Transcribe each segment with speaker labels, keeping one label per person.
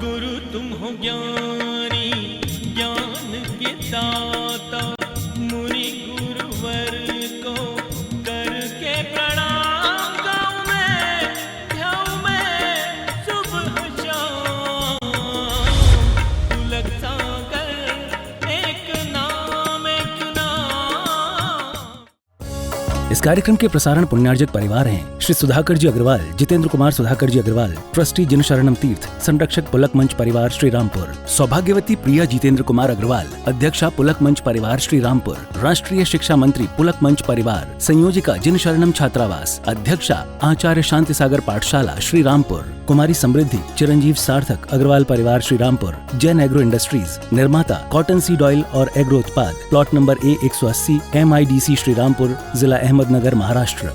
Speaker 1: गुरु तुम हो ज्ञानी ज्ञान के दाता, मुनि गुरुवर को करके प्रणाम गाऊं मैं, ध्याऊं मैं सुबह शाम। पुलक सागर एक नाम एक नाम।
Speaker 2: इस कार्यक्रम के प्रसारण पुण्यार्जक परिवार हैं श्री सुधाकर जी अग्रवाल, जितेंद्र कुमार सुधाकर जी अग्रवाल, ट्रस्टी जिन शरणम तीर्थ, संरक्षक पुलक मंच परिवार श्री रामपुर, सौभाग्यवती प्रिया जितेंद्र कुमार अग्रवाल, अध्यक्षा पुलक मंच परिवार श्री रामपुर, राष्ट्रीय शिक्षा मंत्री पुलक मंच परिवार, संयोजिका जिन शरणम छात्रावास, अध्यक्षा आचार्य शांति सागर पाठशाला श्री रामपुर, कुमारी समृद्धि चिरंजीव सार्थक अग्रवाल परिवार श्री रामपुर, जैन एग्रो इंडस्ट्रीज, निर्माता कॉटन सीड ऑयल और एग्रो उत्पाद, plot number A180 MIDC Shri Rampur, जिला अहमदनगर, महाराष्ट्र।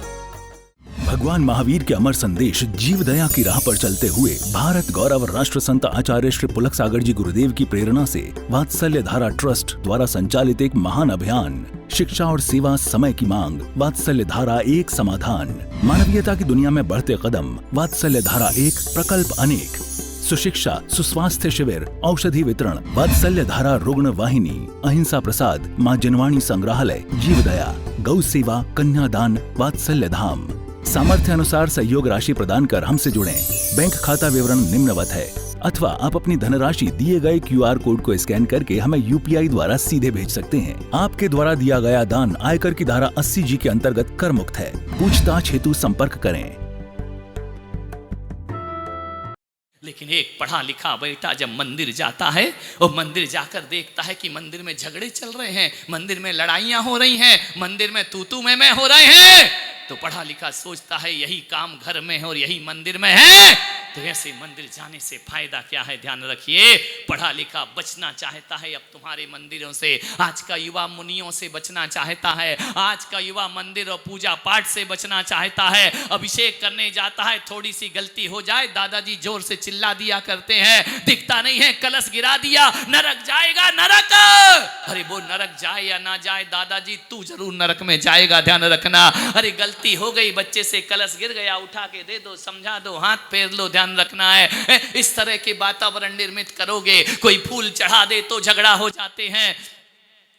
Speaker 2: भगवान महावीर के अमर संदेश जीव दया की राह पर चलते हुए भारत गौरव राष्ट्र संत आचार्य श्री पुलक सागर जी गुरुदेव की प्रेरणा से वात्सल्य धारा ट्रस्ट द्वारा संचालित एक महान अभियान, शिक्षा और सेवा समय की मांग, वात्सल्य धारा एक समाधान, मानवीयता की दुनिया में बढ़ते कदम, वात्सल्य धारा एक प्रकल्प अनेक, सुशिक्षा सुस्वास्थ्य शिविर, औषधि वितरण, वात्सल्य धारा रुग्ण वाहिनी, अहिंसा प्रसाद, माँ जनवाणी संग्रहालय, जीव दया, गौ सेवा, कन्यादान, वात्सल्य धाम। सामर्थ्य अनुसार सहयोग राशि प्रदान कर हमसे जुड़ें। बैंक खाता विवरण निम्नवत है, अथवा आप अपनी धनराशि दिए गए QR कोड को स्कैन करके हमें UPI द्वारा सीधे भेज सकते हैं। आपके द्वारा दिया गया दान आयकर की धारा 80G के अंतर्गत कर मुक्त है। पूछताछ हेतु संपर्क करें।
Speaker 3: लेकिन एक पढ़ा लिखा बेटा जब मंदिर जाता है और मंदिर जाकर देखता है कि मंदिर में झगड़े चल रहे हैं, मंदिर में लड़ाइयां हो रही हैं, मंदिर में तू मैं हो रहे हैं, तो पढ़ा लिखा सोचता है यही काम घर में है और यही मंदिर में है, तो ऐसे मंदिर जाने से फायदा क्या है। ध्यान रखिए, पढ़ा लिखा बचना चाहता है अब तुम्हारे मंदिरों से, आज का युवा मुनियों से बचना चाहता है, आज का युवा मंदिर और पूजा पाठ से बचना चाहता है। अभिषेक करने जाता है, थोड़ी सी गलती हो जाए दादाजी जोर से चिल्ला दिया करते हैं, दिखता नहीं है कलश गिरा दिया, नरक जाएगा नरक। अरे वो नरक जाए या ना जाए दादाजी, तू जरूर नरक में जाएगा, ध्यान रखना। अरे गलती हो गई, बच्चे से कलश गिर गया, उठा के दे दो, समझा दो, हाथ फेर लो, ध्यान रखना है। इस तरह के वातावरण निर्मित करोगे, कोई फूल चढ़ा दे तो झगड़ा हो जाते हैं,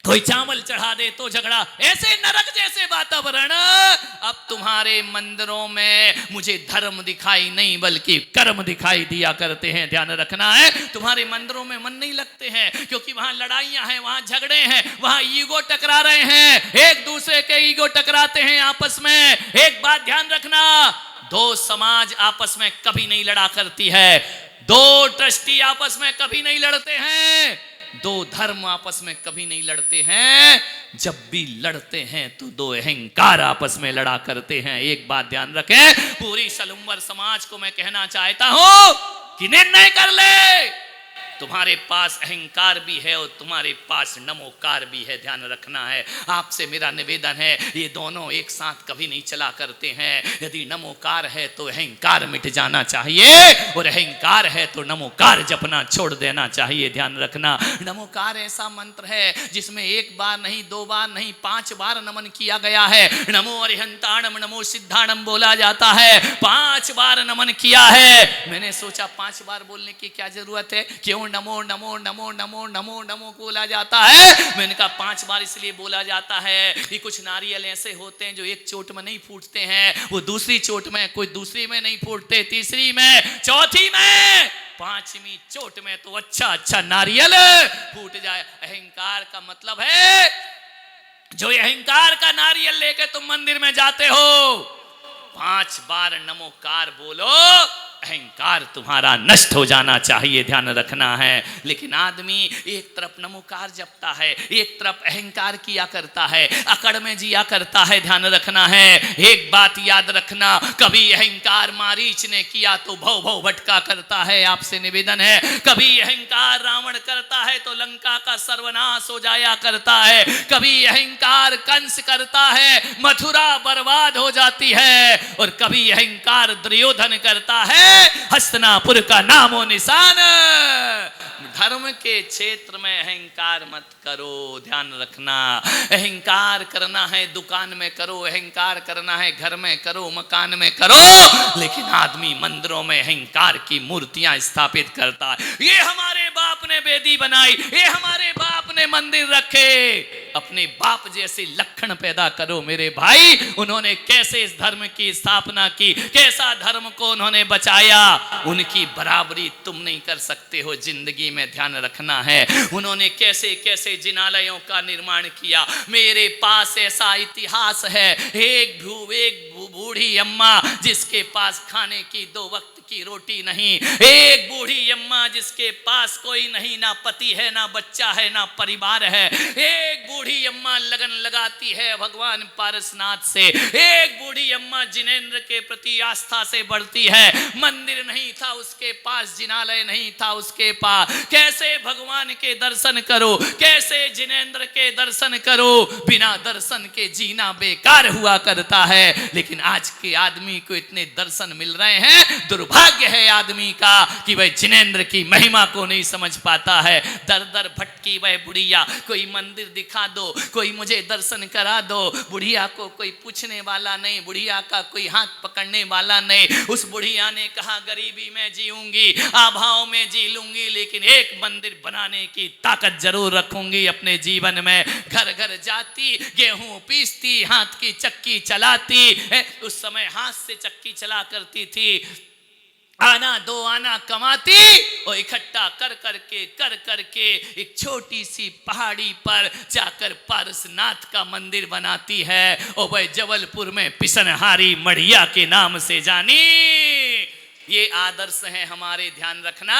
Speaker 3: कोई चावल चढ़ा दे तो झगड़ा, ऐसे नरक जैसे वातावरण अब तुम्हारे मंदिरों में मुझे धर्म दिखाई नहीं बल्कि कर्म दिखाई दिया करते हैं। ध्यान रखना है, तुम्हारे मंदिरों में मन नहीं लगते हैं क्योंकि वहां लड़ाइयां हैं, वहां झगड़े हैं, वहां ईगो टकरा रहे हैं, एक दूसरे के ईगो टकराते हैं आपस में। एक बात ध्यान रखना, दो समाज आपस में कभी नहीं लड़ा करती है, दो ट्रस्टी आपस में कभी नहीं लड़ते हैं, दो धर्म आपस में कभी नहीं लड़ते हैं। जब भी लड़ते हैं तो दो अहंकार आपस में लड़ा करते हैं। एक बात ध्यान रखें, पूरी सलुम्बर समाज को मैं कहना चाहता हूं कि निर्णय कर ले, तुम्हारे पास अहंकार भी है और तुम्हारे पास नमोकार भी है, ध्यान रखना है। आपसे मेरा निवेदन है, ये दोनों एक साथ कभी नहीं चला करते हैं। यदि नमोकार है तो अहंकार मिट जाना चाहिए और अहंकार है तो नमोकार जपना छोड़ देना चाहिए। ध्यान रखना, नमोकार ऐसा मंत्र है जिसमें एक बार नहीं, दो बार नहीं, 5 बार नमन किया गया है। नमो अरिहंताणम नमो सिद्धाणम बोला जाता है, 5 बार नमन किया है। मैंने सोचा 5 बार बोलने की क्या जरूरत है, क्यों नमो नमो नमो नमो नमो नमो बोला जाता है। मैंने कहा 5 बार इसलिए बोला जाता है कि कुछ नारियल ऐसे होते हैं जो एक चोट में नहीं फूटते हैं, वो दूसरी चोट में, कोई दूसरी में नहीं फूटते, तीसरी में, चौथी में, 5वीं चोट में तो अच्छा नारियल फूट जाए। अहंकार का मतलब है, जो अहंकार का नारियल लेके तुम मंदिर में जाते हो, 5 बार नमोकार बोलो, अहंकार तुम्हारा नष्ट हो जाना चाहिए, ध्यान रखना है। लेकिन आदमी एक तरफ नमोकार जपता है, एक तरफ अहंकार किया करता है, अकड़ में जिया करता है, ध्यान रखना है। एक बात याद रखना, कभी अहंकार मारीच ने किया तो भव भव भटका करता है, आपसे निवेदन है। कभी अहंकार रावण करता है तो लंका का सर्वनाश हो जाया करता है, कभी अहंकार कंस करता है, मथुरा बर्बाद हो जाती है, और कभी अहंकार दुर्योधन करता है, हस्तिनापुर का नामो निशान धर्म के क्षेत्र में अहंकार मत करो। ध्यान रखना, अहंकार करना है दुकान में करो, अहंकार करना है घर में करो, मकान में करो, लेकिन आदमी मंदिरों में अहंकार की मूर्तियां स्थापित करता है। ये हमारे बाप ने वेदी बनाई, ये हमारे बाप ने मंदिर रखे। अपने बाप जैसे लक्षण पैदा करो मेरे भाई। उन्होंने कैसे इस धर्म की स्थापना की, कैसा धर्म को उन्होंने बचाया, उनकी बराबरी तुम नहीं कर सकते हो जिंदगी में। ध्यान रखना है, उन्होंने कैसे कैसे जिनालयों का निर्माण किया। मेरे पास ऐसा इतिहास है, एक बूढ़ी अम्मा जिसके पास खाने की 2 वक्त की रोटी नहीं, एक बूढ़ी अम्मा जिसके पास कोई नहीं, ना पति है, ना बच्चा है, ना परिवार है। एक बूढ़ी अम्मा लगन लगाती है भगवान पारसनाथ से। एक बूढ़ी अम्मा जिनेंद्र के प्रति आस्था से बढ़ती है। मंदिर नहीं था उसके पास, जिनालय नहीं था उसके पास। कैसे भगवान के दर्शन करो, कैसे जिनेंद्र के दर्शन करो। बिना दर्शन के जीना बेकार हुआ करता है। लेकिन आज के आदमी को इतने दर्शन मिल रहे हैं, दुर्भाग्य है आदमी का कि वह जिनेंद्र की महिमा को नहीं समझ पाता है। दर दर भटकी वह बुढ़िया, कोई मंदिर दिखा दो, कोई मुझे दर्शन करा दो। बुढ़िया को कोई पूछने वाला नहीं, बुढ़िया का कोई हाथ पकड़ने वाला नहीं। उस बुढ़िया ने कहा गरीबी में जीऊंगी, अभाव में जी लूंगी, लेकिन एक मंदिर बनाने की ताकत जरूर रखूंगी अपने जीवन में। घर घर जाती, गेहूं पीसती, हाथ की चक्की चलाती। उस समय हाथ से चक्की चला करती थी। आना 2 आना कमाती और इकट्ठा कर करके एक छोटी सी पहाड़ी पर जाकर पारसनाथ का मंदिर बनाती है। और वह जबलपुर में पिसनहारी मढ़िया के नाम से जानी। ये आदर्श है हमारे, ध्यान रखना।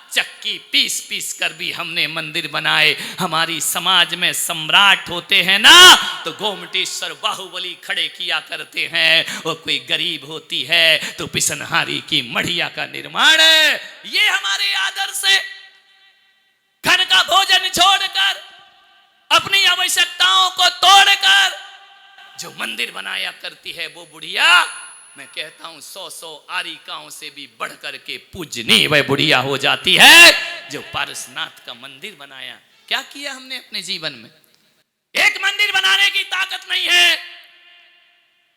Speaker 3: चक्की पीस पीस कर भी हमने मंदिर बनाए। हमारी समाज में सम्राट होते हैं ना, तो गोमटेश्वर बाहुबली खड़े किया करते हैं। और कोई गरीब होती है तो पिसनहारी की मढ़िया का निर्माण है। ये हमारे आदर्श है। घर का भोजन छोड़कर, अपनी आवश्यकताओं को तोड़कर जो मंदिर बनाया करती है वो बुढ़िया, मैं कहता हूं 100 आरिकाओं से भी बढ़ करके पूजनीय वह बुढ़िया हो जाती है जो पारसनाथ का मंदिर बनाया। क्या किया हमने अपने जीवन में? एक मंदिर बनाने की ताकत नहीं है,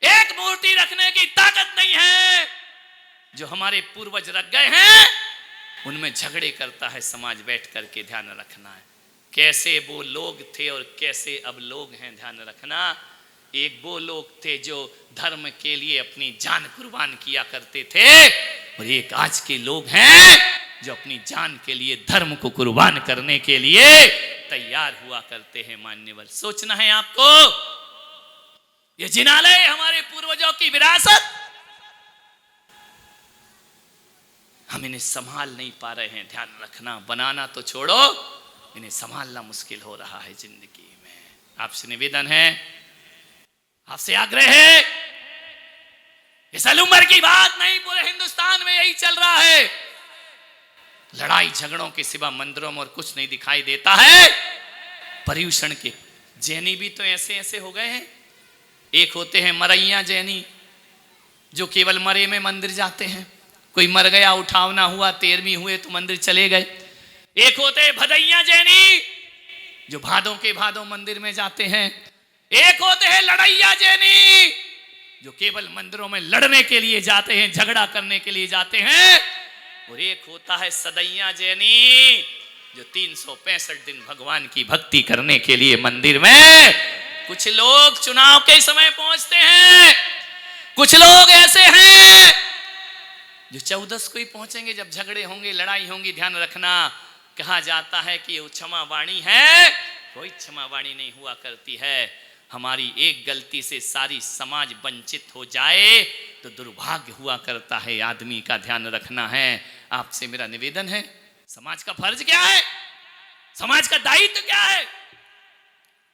Speaker 3: एक मूर्ति रखने की ताकत नहीं है। जो हमारे पूर्वज रख गए हैं उनमें झगड़े करता है समाज बैठ करके। ध्यान रखना है, कैसे वो लोग थे और कैसे अब लोग हैं। ध्यान रखना, एक वो लोग थे जो धर्म के लिए अपनी जान कुर्बान किया करते थे, और एक आज के लोग हैं जो अपनी जान के लिए धर्म को कुर्बान करने के लिए तैयार हुआ करते हैं। मान्यवर, सोचना है आपको, ये जिनालय हमारे पूर्वजों की विरासत, हम इन्हें संभाल नहीं पा रहे हैं। ध्यान रखना, बनाना तो छोड़ो, इन्हें संभालना मुश्किल हो रहा है जिंदगी में। आपसे निवेदन है, आपसे आग्रह है, इस उम्र की बात नहीं, पूरे हिंदुस्तान में यही चल रहा है। लड़ाई झगड़ों के सिवा मंदिरों में और कुछ नहीं दिखाई देता है। पर्यूषण के जैनी भी तो ऐसे ऐसे हो गए हैं। एक होते हैं मरैया जैनी, जो केवल मरे में मंदिर जाते हैं। कोई मर गया, उठावना हुआ, 13वीं हुए तो मंदिर चले गए। एक होते हैं भदैया जैनी, जो भादों के भादों मंदिर में जाते हैं। एक होते हैं लड़ैया जैनी, जो केवल मंदिरों में लड़ने के लिए जाते हैं, झगड़ा करने के लिए जाते हैं। और एक होता है सदैया जैनी, जो 365 दिन भगवान की भक्ति करने के लिए मंदिर में। कुछ लोग चुनाव के समय पहुंचते हैं, कुछ लोग ऐसे हैं जो 14 को ही पहुंचेंगे जब झगड़े होंगे, लड़ाई होंगी। ध्यान रखना, कहा जाता है कि वो क्षमा वाणी है, कोई क्षमा वाणी नहीं हुआ करती है। हमारी एक गलती से सारी समाज वंचित हो जाए तो दुर्भाग्य हुआ करता है आदमी का। ध्यान रखना है। आपसे मेरा निवेदन है, समाज का फर्ज क्या है, समाज का दायित्व क्या है।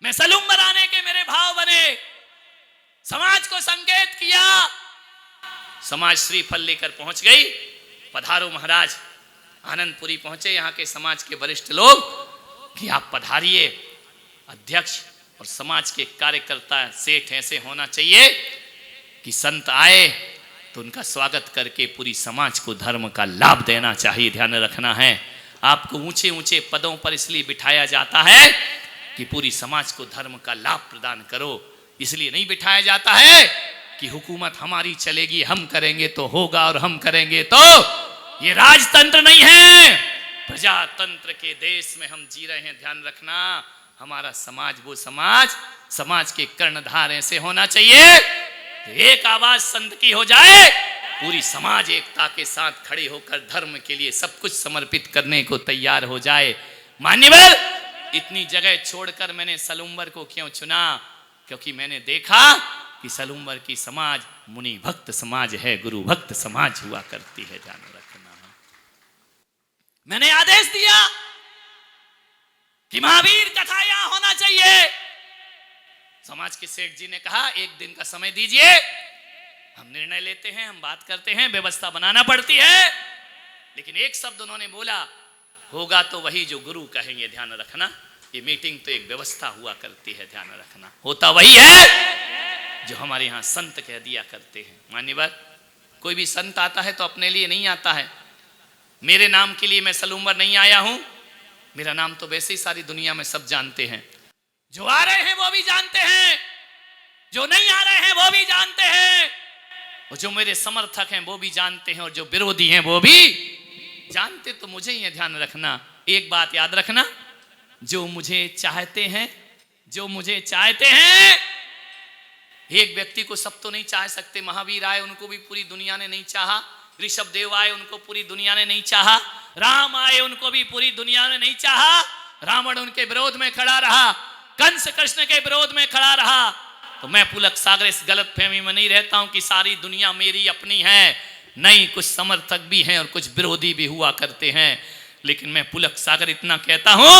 Speaker 3: मैं सलूम बनाने के मेरे भाव बने, समाज को संकेत किया, समाज श्रीफल लेकर पहुंच गई। पधारो महाराज, आनंदपुरी पहुंचे यहाँ के समाज के वरिष्ठ लोग कि आप पधारिए। अध्यक्ष और समाज के कार्यकर्ता सेठ ऐसे होना चाहिए कि संत आए तो उनका स्वागत करके पूरी समाज को धर्म का लाभ देना चाहिए। ध्यान रखना है। आपको ऊंचे ऊंचे पदों पर इसलिए बिठाया जाता है कि पूरी समाज को धर्म का लाभ प्रदान करो। इसलिए नहीं बिठाया जाता है कि हुकूमत हमारी चलेगी, हम करेंगे तो होगा और हम करेंगे तो। ये राजतंत्र नहीं है, प्रजातंत्र के देश में हम जी रहे हैं। ध्यान रखना, हमारा समाज वो समाज के कर्णधार ऐसे होना चाहिए तो एक आवाज संत की हो जाए, पूरी समाज एकता के साथ खड़े होकर धर्म के लिए सब कुछ समर्पित करने को तैयार हो जाए। मान्यवर, इतनी जगह छोड़कर मैंने सलूम्बर को क्यों चुना? क्योंकि मैंने देखा कि सलूम्बर की समाज मुनि भक्त समाज है, गुरु भक्त समाज हुआ करती है। ध्यान रखना, मैंने आदेश दिया कि महावीर कथा यहां होना चाहिए। समाज के सेठ जी ने कहा एक दिन का समय दीजिए, हम निर्णय लेते हैं, हम बात करते हैं, व्यवस्था बनाना पड़ती है। लेकिन एक शब्द उन्होंने बोला, होगा तो वही जो गुरु कहेंगे। ध्यान रखना, ये मीटिंग तो एक व्यवस्था हुआ करती है। ध्यान रखना, होता वही है जो हमारे यहाँ संत कह दिया करते हैं। मान्यवर, कोई भी संत आता है तो अपने लिए नहीं आता है। मेरे नाम के लिए मैं सलूम्बर नहीं आया हूं, मेरा नाम तो वैसे ही सारी दुनिया में सब जानते हैं। जो आ रहे हैं वो भी जानते हैं, जो नहीं आ रहे हैं वो भी जानते हैं, और जो मेरे समर्थक हैं वो भी जानते हैं, और जो विरोधी हैं वो भी जानते तो मुझे ही है। ध्यान रखना, एक बात याद रखना, जो मुझे चाहते हैं, जो मुझे चाहते हैं, एक व्यक्ति को सब तो नहीं चाह सकते। महावीर आए, उनको भी पूरी दुनिया ने नहीं चाहा। ऋषभ देव आए, उनको पूरी दुनिया ने नहीं चाहा। राम आए, उनको भी पूरी दुनिया ने नहीं चाहा। रावण उनके विरोध में खड़ा रहा, कंस कृष्ण के विरोध में खड़ा रहा। तो मैं पुलक सागर इस गलत फहमी में नहीं रहता हूं कि सारी दुनिया मेरी अपनी है। नहीं, कुछ समर्थक भी हैं और कुछ विरोधी भी हुआ करते हैं। लेकिन मैं पुलक सागर इतना कहता हूं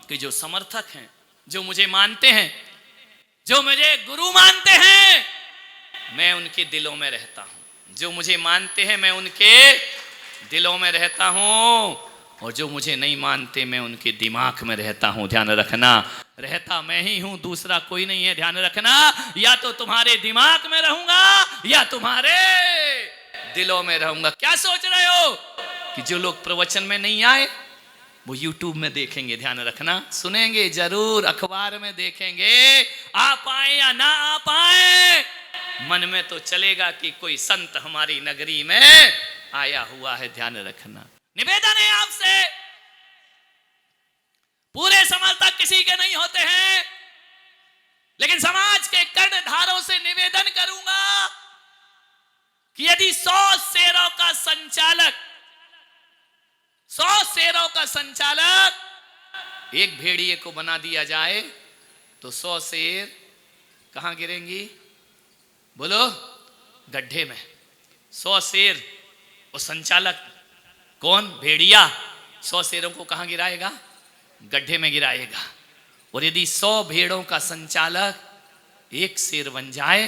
Speaker 3: कि जो समर्थक हैं, जो मुझे मानते हैं, जो मुझे गुरु मानते हैं, मैं उनके दिलों में रहता हूं। जो मुझे मानते हैं मैं उनके दिलों में रहता हूं, और जो मुझे नहीं मानते मैं उनके दिमाग में रहता हूं। ध्यान रखना, रहता मैं ही हूं, दूसरा कोई नहीं है। ध्यान रखना, या तो तुम्हारे दिमाग में रहूंगा या तुम्हारे दिलों में रहूंगा। क्या सोच रहे हो कि जो लोग प्रवचन में नहीं आए वो YouTube में देखेंगे? ध्यान रखना, सुनेंगे जरूर, अखबार में देखेंगे, आ पाए या ना आ पाए, मन में तो चलेगा कि कोई संत हमारी नगरी में आया हुआ है। ध्यान रखना, निवेदन है आपसे, पूरे समर्थक किसी के नहीं होते हैं, लेकिन समाज के कर्णधारों से निवेदन करूंगा कि यदि 100 शेरों का संचालक एक भेड़िए को बना दिया जाए तो 100 शेर कहां गिरेंगी? बोलो, गड्ढे में। 100 शेर, और संचालक कौन? भेड़िया। 100 शेरों को कहां गिराएगा? गड्ढे में गिराएगा। और यदि 100 भेड़ों का संचालक एक शेर बन जाए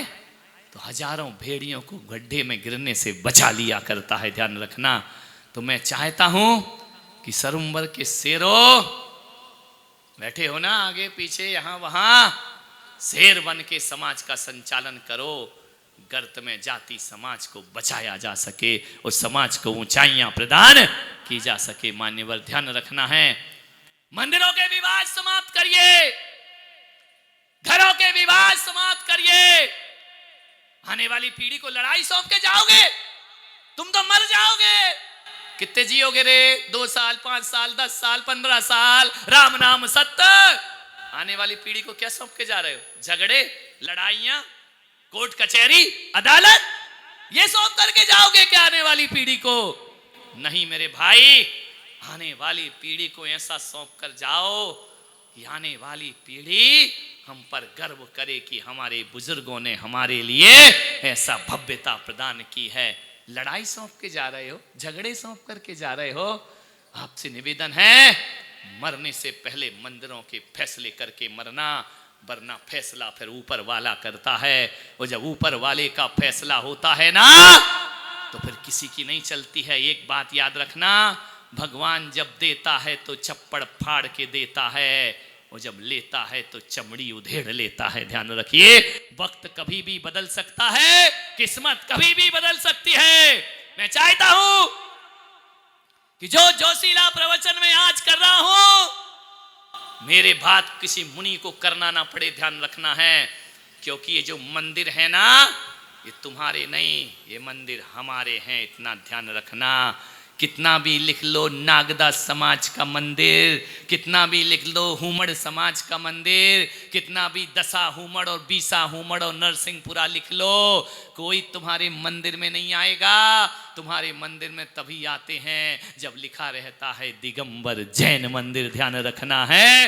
Speaker 3: तो हजारों भेड़ियों को गड्ढे में गिरने से बचा लिया करता है। ध्यान रखना, तो मैं चाहता हूं कि सलूम्बर के शेरों, बैठे हो ना आगे पीछे यहां वहां, शेर बन के समाज का संचालन करो। गर्त में जाति समाज को बचाया जा सके और समाज को ऊंचाइयां प्रदान की जा सके। मान्यवर, ध्यान रखना है, मंदिरों के विवाद समाप्त करिए, घरों के विवाद समाप्त करिए। आने वाली पीढ़ी को लड़ाई सौंप के जाओगे? तुम तो मर जाओगे। कितने जियोगे रे? 2 साल, 5 साल, 10 साल, 15 साल, राम नाम सत्य। आने वाली पीढ़ी को क्या सौंप के जा रहे हो? झगड़े, लड़ाइयां, कोर्ट कचहरी, अदालत, ये सौंप करके जाओगे क्या आने वाली पीढ़ी को? नहीं मेरे भाई, आने वाली पीढ़ी को ऐसा सौंप कर जाओ कि आने वाली पीढ़ी हम पर गर्व करे कि हमारे बुजुर्गों ने हमारे लिए ऐसा भव्यता प्रदान की है। लड़ाई सौंप के जा रहे हो, झगड़े सौंप करके जा रहे हो। आपसे निवेदन है, मरने से पहले मंदिरों के फैसले करके मरना, वरना फैसला फिर ऊपर वाला करता है। और जब ऊपर वाले का फैसला होता है ना, तो फिर किसी की नहीं चलती है। एक बात याद रखना, भगवान जब देता है तो चप्पड़ फाड़ के देता है, और जब लेता है तो चमड़ी उधेड़ लेता है। ध्यान रखिए, वक्त कभी भी बदल सकता है, किस्मत कभी भी बदल सकती है। मैं चाहता हूं कि जो जोशीला प्रवचन में आज कर रहा हूं, मेरे बात किसी मुनि को करना ना पड़े, ध्यान रखना है। क्योंकि ये जो मंदिर है ना, ये तुम्हारे नहीं, ये मंदिर हमारे हैं, इतना ध्यान रखना। कितना भी लिख लो नागदास समाज का मंदिर, कितना भी लिख लो हुमड़ समाज का मंदिर, कितना भी दसा हुमड़ और बीसा हुमड़ और नरसिंहपुरा लिख लो, कोई तुम्हारे मंदिर में नहीं आएगा। तुम्हारे मंदिर में तभी आते हैं जब लिखा रहता है दिगंबर जैन मंदिर, ध्यान रखना है।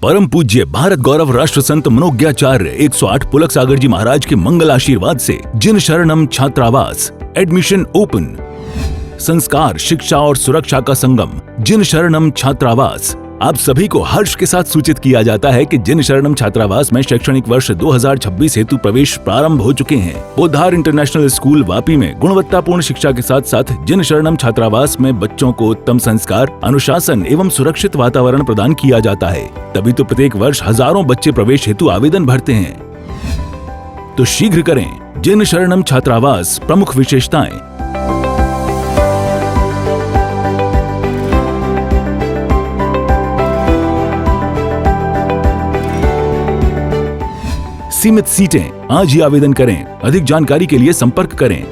Speaker 2: परम पूज्य भारत गौरव राष्ट्र संत मनोज्ञाचार्य 108 पुलक सागर जी महाराज के मंगल आशीर्वाद से जिन शरणम छात्रावास, एडमिशन ओपन। संस्कार, शिक्षा और सुरक्षा का संगम जिन शरणम छात्रावास। आप सभी को हर्ष के साथ सूचित किया जाता है कि जिन शरणम छात्रावास में शैक्षणिक वर्ष 2026 हेतु प्रवेश प्रारंभ हो चुके हैं। बोधार इंटरनेशनल स्कूल वापी में गुणवत्तापूर्ण शिक्षा के साथ साथ जिन शरणम छात्रावास में बच्चों को उत्तम संस्कार, अनुशासन एवं सुरक्षित वातावरण प्रदान किया जाता है। तभी तो प्रत्येक वर्ष हजारों बच्चे प्रवेश हेतु आवेदन भरते हैं। तो शीघ्र करें। जिन शरणम छात्रावास, प्रमुख विशेषताएं। सीमित सीटें, आज ही आवेदन करें। अधिक जानकारी के लिए संपर्क करें।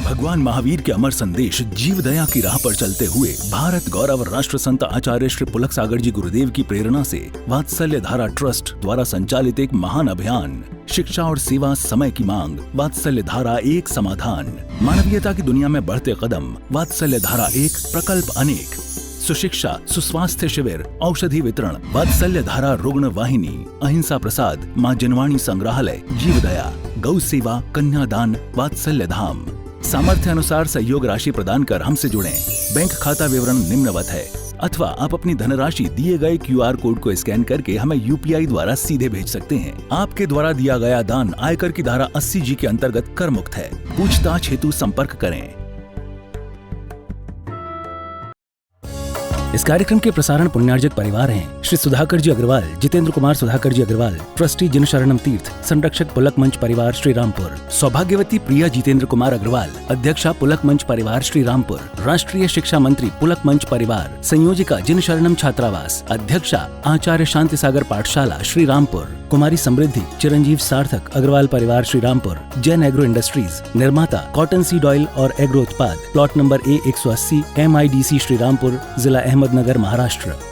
Speaker 2: भगवान महावीर के अमर संदेश जीव दया की राह पर चलते हुए भारत गौरव राष्ट्र संत आचार्य श्री पुलक सागर जी गुरुदेव की प्रेरणा से वात्सल्य धारा ट्रस्ट द्वारा संचालित एक महान अभियान, शिक्षा और सेवा समय की मांग, वात्सल्य धारा एक समाधान। मानवीयता की दुनिया में बढ़ते कदम, वात्सल्य धारा एक, प्रकल्प अनेक। सुशिक्षा, सुस्वास्थ्य शिविर, औषधि वितरण, वात्सल्य धारा रुग्ण वाहिनी, अहिंसा प्रसाद, माँ जनवाणी संग्रहालय, जीव दया, गौ सेवा, कन्यादान, वात्सल्य धाम। सामर्थ्य अनुसार सहयोग राशि प्रदान कर हमसे जुड़ें। बैंक खाता विवरण निम्नवत है, अथवा आप अपनी धनराशि दिए गए QR कोड को स्कैन करके हमें UPI द्वारा सीधे भेज सकते हैं। आपके द्वारा दिया गया दान आयकर की धारा 80G के अंतर्गत कर मुक्त है। पूछताछ हेतु संपर्क करें। इस कार्यक्रम के प्रसारण पुण्यार्जक परिवार हैं श्री सुधाकर जी अग्रवाल, जितेंद्र कुमार सुधाकर जी अग्रवाल, ट्रस्टी जिन शरणम तीर्थ, संरक्षक पुलक मंच परिवार श्री रामपुर, सौभाग्यवती प्रिया जितेंद्र कुमार अग्रवाल, अध्यक्षा पुलक मंच परिवार श्री रामपुर, राष्ट्रीय शिक्षा मंत्री पुलक मंच परिवार, संयोजिका जिन शरणम छात्रावास, अध्यक्षा आचार्य शांति सागर पाठशाला श्री रामपुर, कुमारी समृद्धि चिरंजीव सार्थक अग्रवाल परिवार श्री रामपुर, जैन एग्रो इंडस्ट्रीज, निर्माता कॉटन सीड ऑयल और एग्रो उत्पाद, plot number A180 MIDC Shri Rampur, जिला अहमदनगर, महाराष्ट्र।